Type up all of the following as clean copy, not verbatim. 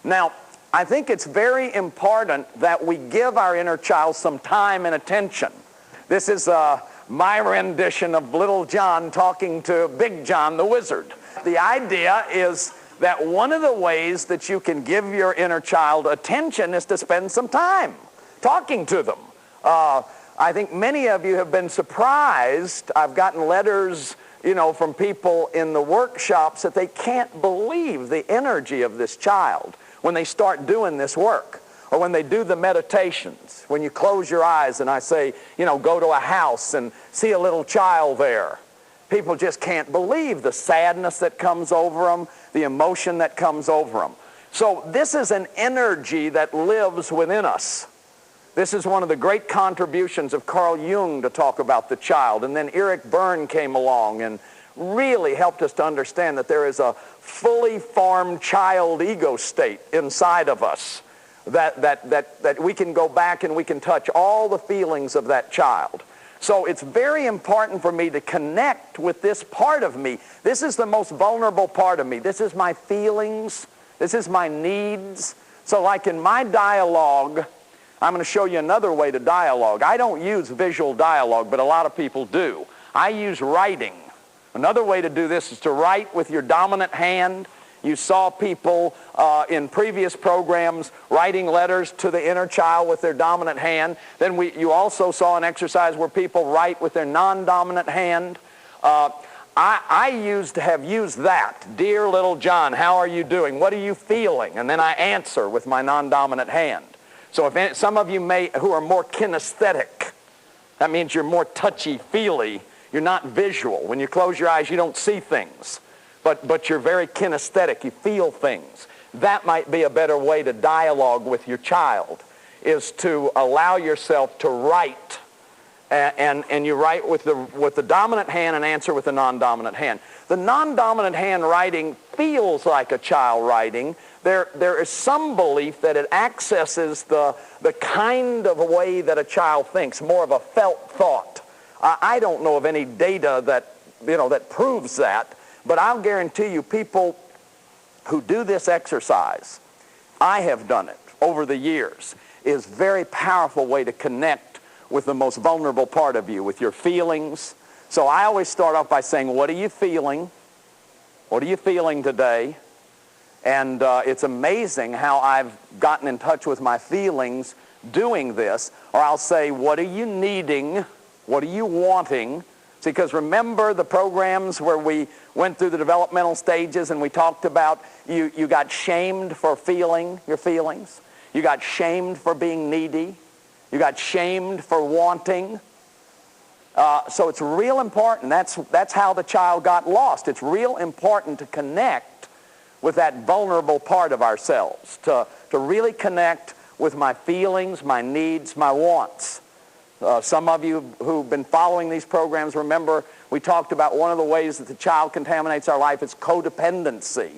Now, I think it's very important that we give our inner child some time and attention. This is my rendition of Little John talking to Big John the Wizard. The idea is that one of the ways that you can give your inner child attention is to spend some time talking to them. I think many of you have been surprised. I've gotten letters, from people in the workshops that they can't believe the energy of this child when they start doing this work, or when they do the meditations. When you close your eyes and I say, go to a house and see a little child there. People just can't believe the sadness that comes over them, the emotion that comes over them. So this is an energy that lives within us. This is one of the great contributions of Carl Jung to talk about the child. And then Eric Berne came along and really helped us to understand that there is a fully formed child ego state inside of us, that we can go back and we can touch all the feelings of that child. So it's very important for me to connect with this part of me. This is the most vulnerable part of me. This is my feelings. This is my needs. So like in my dialogue, I'm going to show you another way to dialogue. I don't use visual dialogue, but a lot of people do. I use writing. Another way to do this is to write with your dominant hand. You saw people in previous programs writing letters to the inner child with their dominant hand. Then you also saw an exercise where people write with their non-dominant hand. I have used that. Dear little John, how are you doing? What are you feeling? And then I answer with my non-dominant hand. So if some of you who are more kinesthetic, that means you're more touchy-feely. You're not visual. When you close your eyes, you don't see things. But you're very kinesthetic. You feel things. That might be a better way to dialogue with your child, is to allow yourself to write. And you write with the dominant hand and answer with the non-dominant hand. The non-dominant hand writing feels like a child writing. There is some belief that it accesses the kind of way that a child thinks, more of a felt thought. I don't know of any data that proves that, but I'll guarantee you people who do this exercise, I have done it over the years, is a very powerful way to connect with the most vulnerable part of you, with your feelings. So I always start off by saying, what are you feeling? What are you feeling today? And it's amazing how I've gotten in touch with my feelings doing this. Or I'll say, what are you needing? What are you wanting? See, because remember the programs where we went through the developmental stages and we talked about you got shamed for feeling your feelings. You got shamed for being needy. You got shamed for wanting. So it's real important. That's how the child got lost. It's real important to connect with that vulnerable part of ourselves, to really connect with my feelings, my needs, my wants. Some of you who've been following these programs remember we talked about one of the ways that the child contaminates our life is codependency.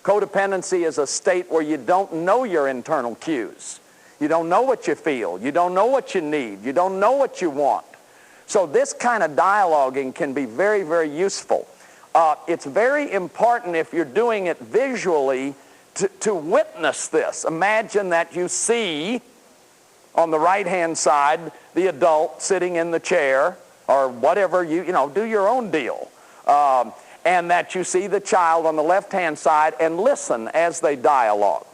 Codependency is a state where you don't know your internal cues. You don't know what you feel. You don't know what you need. You don't know what you want. So this kind of dialoguing can be very, very useful. It's very important if you're doing it visually to witness this. Imagine that you see on the right-hand side the adult sitting in the chair or whatever, do your own deal. And that you see the child on the left-hand side and listen as they dialogue.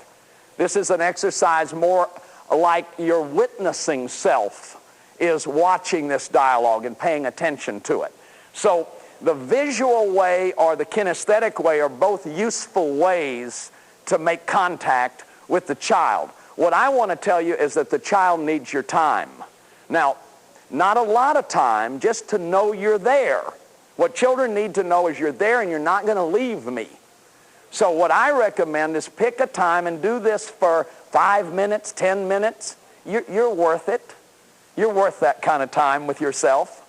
This is an exercise more like your witnessing self is watching this dialogue and paying attention to it. So the visual way or the kinesthetic way are both useful ways to make contact with the child. What I want to tell you is that the child needs your time. Now, not a lot of time, just to know you're there. What children need to know is you're there and you're not going to leave me. So what I recommend is pick a time and do this for 5 minutes, 10 minutes. You're worth it. You're worth that kind of time with yourself.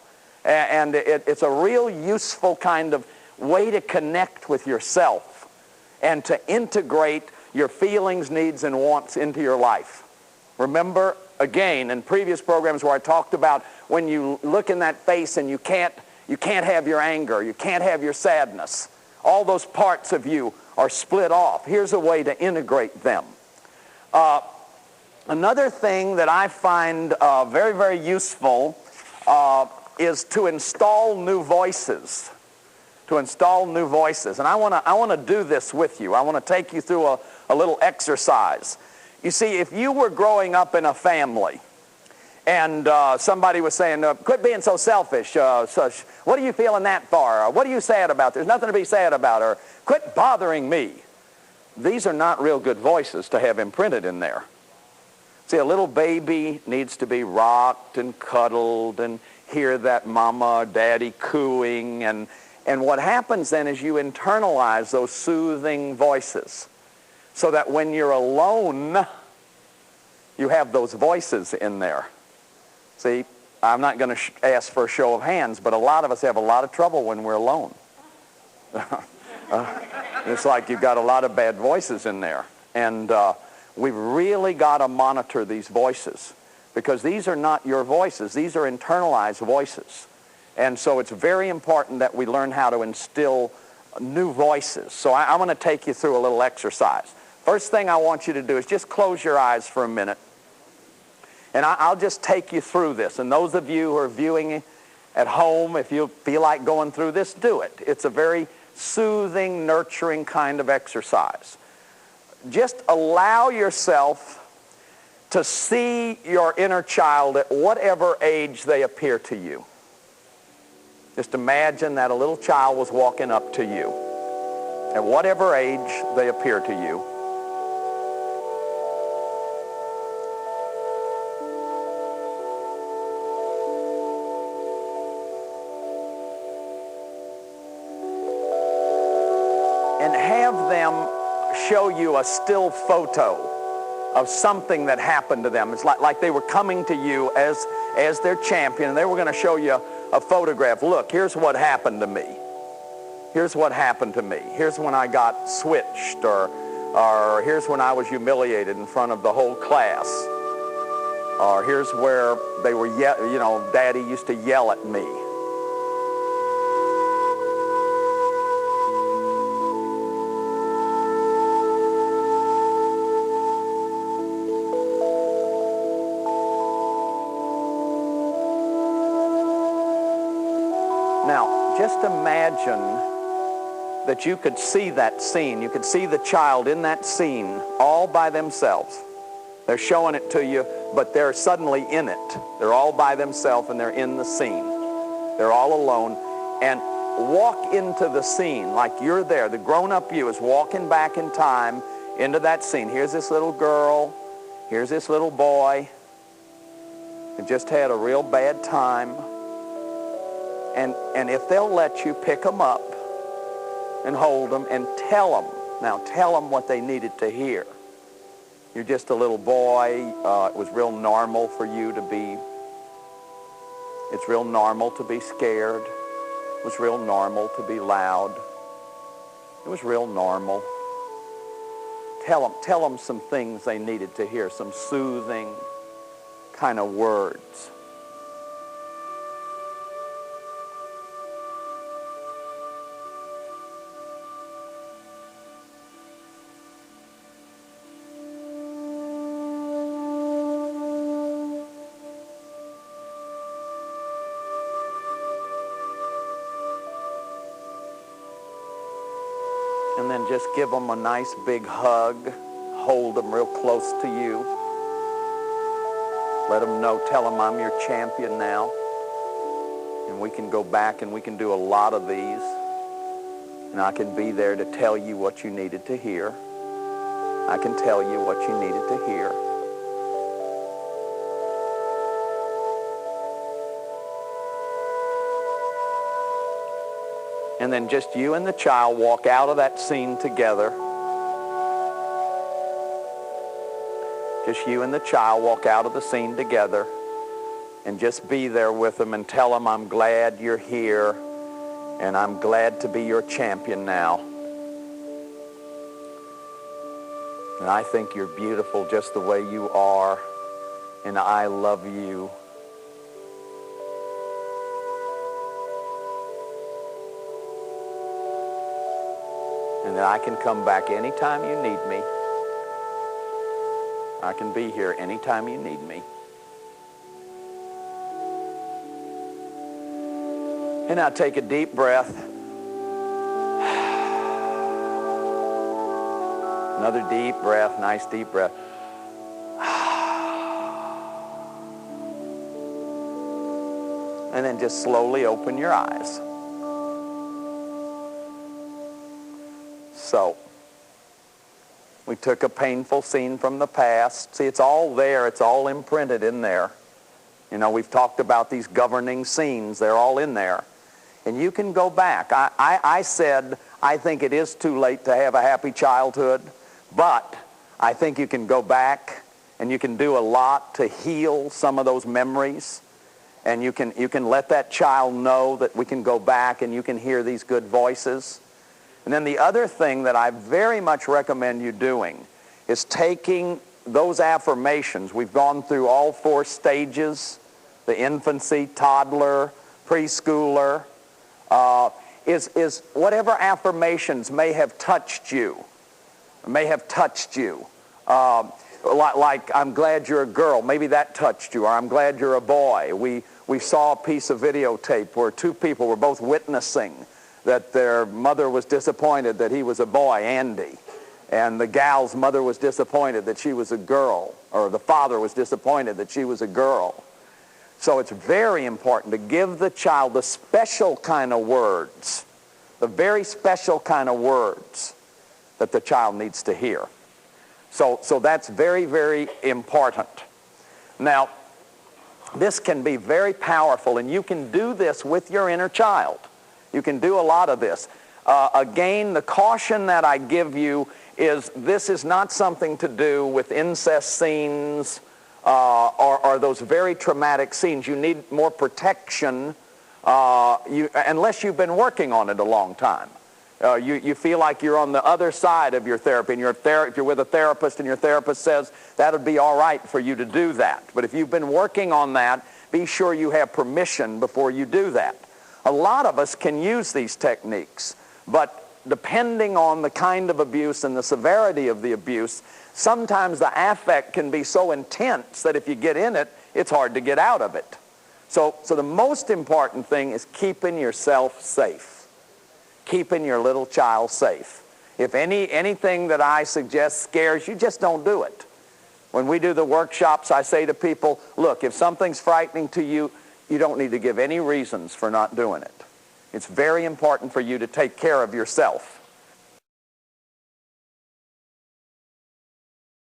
And it's a real useful kind of way to connect with yourself and to integrate your feelings, needs, and wants into your life. Remember, again, in previous programs where I talked about when you look in that face and you can't have your anger, you can't have your sadness. All those parts of you are split off. Here's a way to integrate them. Another thing that I find very, very useful is to install new voices. To install new voices. And I want to do this with you. I want to take you through a little exercise. You see, if you were growing up in a family and somebody was saying, quit being so selfish, what are you feeling that for? Or, what are you sad about? There's nothing to be sad about. Or, quit bothering me. These are not real good voices to have imprinted in there. See, a little baby needs to be rocked and cuddled and hear that mama or daddy cooing. And what happens then is you internalize those soothing voices so that when you're alone, you have those voices in there. See, I'm not going to ask for a show of hands, but a lot of us have a lot of trouble when we're alone. It's like you've got a lot of bad voices in there. And we've really got to monitor these voices because these are not your voices. These are internalized voices. And so it's very important that we learn how to instill new voices. So I'm going to take you through a little exercise. First thing I want you to do is just close your eyes for a minute. And I'll just take you through this. And those of you who are viewing at home, if you feel like going through this, do it. It's a very soothing, nurturing kind of exercise. Just allow yourself to see your inner child at whatever age they appear to you. Just imagine that a little child was walking up to you at whatever age they appear to you. And have them show you a still photo of something that happened to them. It's like they were coming to you as their champion, and they were going to show you a photograph. Look, here's what happened to me. Here's what happened to me. Here's when I got switched, or here's when I was humiliated in front of the whole class. Or here's where they were, Daddy used to yell at me. Now, just imagine that you could see that scene. You could see the child in that scene all by themselves. They're showing it to you, but they're suddenly in it. They're all by themselves and they're in the scene. They're all alone. And walk into the scene like you're there. The grown-up you is walking back in time into that scene. Here's this little girl. Here's this little boy. They just had a real bad time. And if they'll let you, pick them up and hold them and tell them. Now, tell them what they needed to hear. You're just a little boy. It was real normal for you to be, it's real normal to be scared. It was real normal to be loud. It was real normal. Tell them some things they needed to hear, some soothing kind of words. And then just give them a nice big hug. Hold them real close to you. Let them know, tell them I'm your champion now. And we can go back and we can do a lot of these. And I can be there to tell you what you needed to hear. I can tell you what you needed to hear. And then just you and the child walk out of that scene together. Just you and the child walk out of the scene together and just be there with them and tell them, I'm glad you're here and I'm glad to be your champion now. And I think you're beautiful just the way you are, and I love you. And that I can come back anytime you need me. I can be here anytime you need me. And now take a deep breath. Another deep breath, nice deep breath. And then just slowly open your eyes. So, we took a painful scene from the past. See, it's all there. It's all imprinted in there. You know, we've talked about these governing scenes. They're all in there. And you can go back. I said I think it is too late to have a happy childhood, but I think you can go back and you can do a lot to heal some of those memories. And you can let that child know that we can go back and you can hear these good voices. And then the other thing that I very much recommend you doing is taking those affirmations. We've gone through all 4 stages, the infancy, toddler, preschooler, is whatever affirmations may have touched you, like I'm glad you're a girl, maybe that touched you, or I'm glad you're a boy. We saw a piece of videotape where 2 people were both witnessing that their mother was disappointed that he was a boy, Andy, and the gal's mother was disappointed that she was a girl, or the father was disappointed that she was a girl. So it's very important to give the child the special kind of words, the very special kind of words that the child needs to hear. So that's very, very important. Now, this can be very powerful, and you can do this with your inner child. You can do a lot of this. Again, the caution that I give you is this is not something to do with incest scenes or those very traumatic scenes. You need more protection unless you've been working on it a long time. You feel like you're on the other side of your therapy, and if you're with a therapist and your therapist says that would be all right for you to do that. But if you've been working on that, be sure you have permission before you do that. A lot of us can use these techniques, but depending on the kind of abuse and the severity of the abuse, sometimes the affect can be so intense that if you get in it, it's hard to get out of it. So the most important thing is keeping yourself safe, keeping your little child safe. If anything that I suggest scares you, just don't do it. When we do the workshops, I say to people, look, if something's frightening to you, you don't need to give any reasons for not doing it. It's very important for you to take care of yourself.